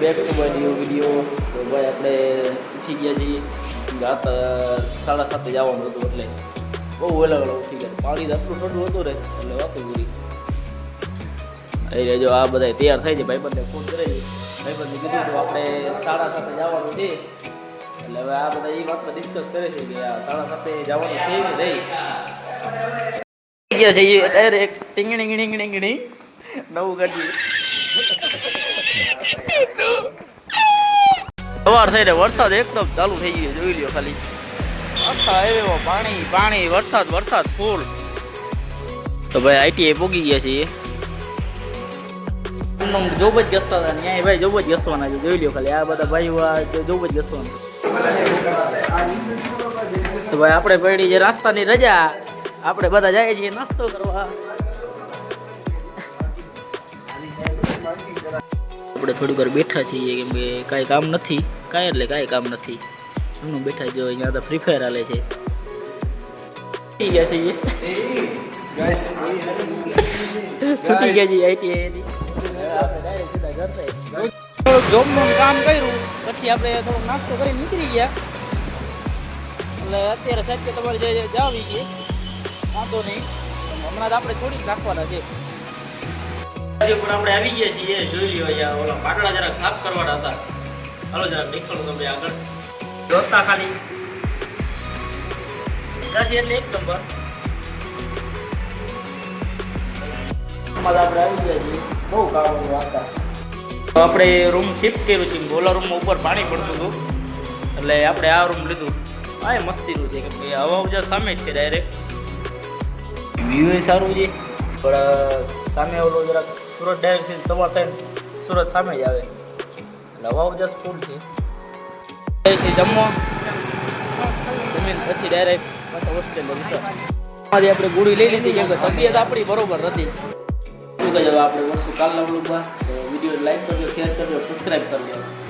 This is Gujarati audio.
Back to my new video. તો ભાઈ આપણે ઉઠી ગયા છીએ. રાત 7:30 જવાનું હતું એટલે બહુ વહેલા ઉઠી ગયા. પાણી આટલું ઠંડુ હતું ને એટલે વાતું પૂરી. એ જો આ બધા તૈયાર થઈ જાય. ભાઈબંધને ફોન કરે છે. ભાઈબંધને કીધું તો આપણે 7:30 જવાનું છે. એટલે હવે આ બધા એ વાત ડિસ્કસ કરે છે કે આ 7:30 જવાનું છે કે નહીં. ગયા છે ડાયરેક્ટ ટીંગણી ટીંગણી નવું ગાડી. સવાર થઈને વરસાદ એકદમ ચાલુ થઈ ગયો. જોઈ લ્યો ખાલી આખા હાઈવેમાં પાણી પાણી વરસાદ ફૂલ. તો ભાઈ આઈટીઆઈ પોગી ગયા છીએ. જોબ જ ઘસતા હતા ત્યાં ભાઈ જોબ જ ઘસવાના છે. જોઈ લ્યો ખાલી આ બધા ભાઈઓ જોબ જ ઘસવાના. તો ભાઈ આપણે પડી છે નાસ્તાની રજા. આપણે બધા જાય છીએ નાસ્તો કરવા. આપણે થોડીક વાર બેઠા છીએ કેમ કે કાંઈ કામ નથી. કાંઈ કામ નથી. એમનું બેઠા જો અહીંયા તો ફ્રી ફાયર હાલે છે. છૂટી ગયા છીએ આઈટીઆઈથી. થોડુંક જોબનું કામ કર્યું પછી આપણે થોડોક નાસ્તો કરી નીકળી ગયા. એટલે અત્યારે સાહેબ કે તમારે જે જાવી ગઈ વાંધો નહીં. હમણાં આપણે થોડીક નાખવાના છે. પણ આપણે આવી ગયા છીએ. જોઈ લ્યો અહીંયા ઓલા પાટડા જરાક સાફ કરવાના હતા. હાલો જરાક નીકળું તમે આગળ જોતા ખાલી એટલે એક નંબર. આપણે આવી ગયા છીએ. બહુ કામ હતા. આપણે રૂમ શિફ્ટ કર્યું છે. ઓલા રૂમમાં ઉપર પાણી પડતું હતું એટલે આપણે આ રૂમ લીધું. આ મસ્તીનું છે કે ભાઈ હવા ઉજા સામે જ છે. ડાયરેક્ટ વ્યૂ એ સારું છે. પણ સામે ઓલો જરાક સુરત ડાયરેક્ટ સવાર થઈને સુરત સામે જ આવે એટલે હવા ઉજા ફૂલ છે. જમવા જમીન પછી ડાયરેક્ટ પાછા હોસ્ટેલમાં જતા. આપણે ગોળી લઈ લીધી કેમ કે તબિયત આપણી બરોબર નથી. શું કહે આપણે વસ્તુ કાલના વ્લોગમાં. વિડીયો લાઈક કરજો, શેર કરજો, સબસ્ક્રાઈબ કરજો.